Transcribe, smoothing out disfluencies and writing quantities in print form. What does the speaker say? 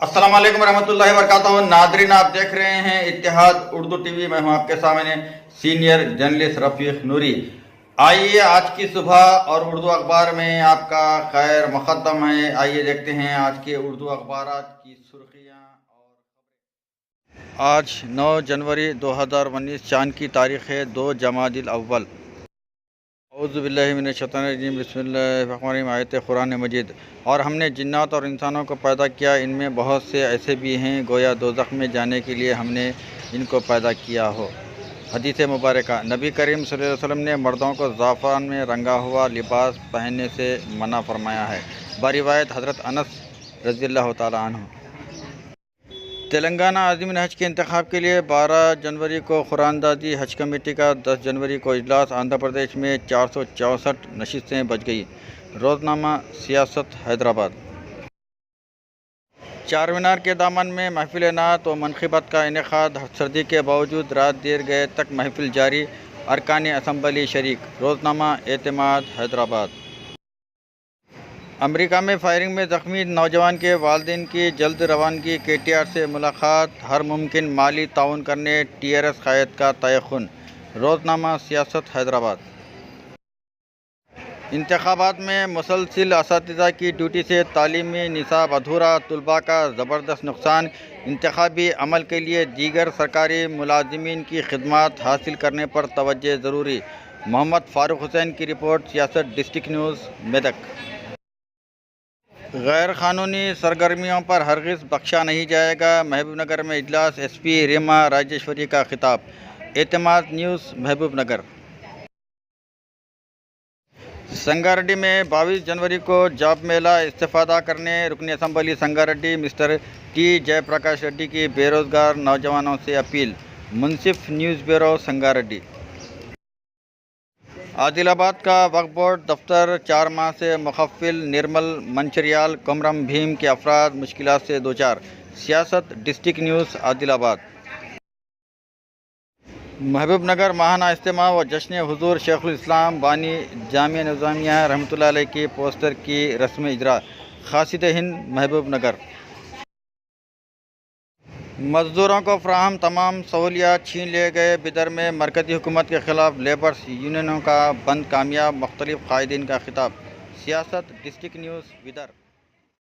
अस्सलाम वालेकुम रहमतुल्लाहि वबरकातुहू। नादरीन, आप देख रहे हैं इत्तेहाद उर्दू टीवी। मैं हूं आपके सामने सीनियर जर्नलिस्ट रफीक नूरी। आइए आज की सुबह और उर्दू अखबार में आपका खैर मुक़द्दम है। आइए देखते हैं आज के उर्दू अखबारात की सुर्खियां और आज 9 जनवरी 2019 चांद की तारीख़ है 2 जमादिल अव्वल। औज़ु बिल्लाहि मिनश शैतानिर रजीम, बिस्मिल्लाहिर रहमानिर रहीम। आयत कुरान मजीद। और हमने जिन्नात और इंसानों को पैदा किया, इनमें बहुत से ऐसे भी हैं गोया दोज़ख में जाने के लिए हमने इनको पैदा किया हो। हदीस मुबारका। नबी करीम सल्लल्लाहु अलैहि वसल्लम ने मर्दों को ज़ाफ़रान में रंगा हुआ लिबास पहनने से मना फरमाया है। बरिवायत हज़रत अनस रज़ियल्लाहु ताला अन्हु। तेलंगाना आज़मीन हज के इंतखाब के लिए 12 जनवरी को खुरानदादी। हज कमेटी का 10 जनवरी को इजलास। आंध्र प्रदेश में 464 नशिस्तें बच गई। रोज़नामा सियासत हैदराबाद। चारमीनार के दामन में महफिल नात व मनक़िबत का इनेकाद। सर्दी के बावजूद रात देर गए तक महफिल जारी। अरकान असम्बली शरीक। रोज़नामा एतमाद हैदराबाद। अमेरिका में फायरिंग में ज़ख्मी नौजवान के वालिदैन की जल्द रवानगी। KTR से मुलाकात। हर मुमकिन माली ताउन करने TRS क़ायद का तयक़ुन। रोज़नामा सियासत हैदराबाद। इंतख़ाबात में मुसलसिल असातिज़ा की ड्यूटी से तालीमी निसाब अधूरा। तलबा का ज़बरदस्त नुकसान। इंतख़ाबी अमल के लिए दीगर सरकारी मुलाजिमीन की खिदमात हासिल करने पर तवज्जो ज़रूरी। मोहम्मद फ़ारूक हुसैन की रिपोर्ट। सियासत डिस्ट्रिक्ट न्यूज़ मेदक। गैर क़ानूनी सरगर्मियों पर हरगिज़ बख्शा नहीं जाएगा। महबूबनगर में इजलास। SP रीमा राजेश्वरी का खिताब। एतमाद न्यूज़ महबूबनगर। संगारेड्डी में 22 जनवरी को जॉब मेला। इस्तेफ़ादा करने रुकन assembly Sangareddy mister T Jayaprakash Reddy की बेरोज़गार नौजवानों से अपील। Munsif news bureau Sangareddy. आदिलाबाद का वक्फ बोर्ड दफ्तर 4 माह से मुख़फ़्फ़िल। निर्मल मंचरियाल कुमरम भीम के अफराद मुश्किलात से दो चार। सियासत डिस्ट्रिक्ट न्यूज़ आदिलाबाद। महबूबनगर माहाना इज्तिमा व जश्न हुज़ूर शेखुल इस्लाम बानी जामिया निज़ामिया रहमतुल्लाह अलैह के पोस्टर की रस्म इजरा। क़ासिद हिंद महबूबनगर। मज़दूरों को फ़राहम तमाम सहूलियात छीन लिए गए। बिदर में मरकज़ी हुकूमत के ख़िलाफ़ लेबर्स यूनियनों का बंद कामयाब। मुख्तलिफ़ क़ायदीन का खिताब। सियासत डिस्ट्रिक्ट न्यूज़ बिदर।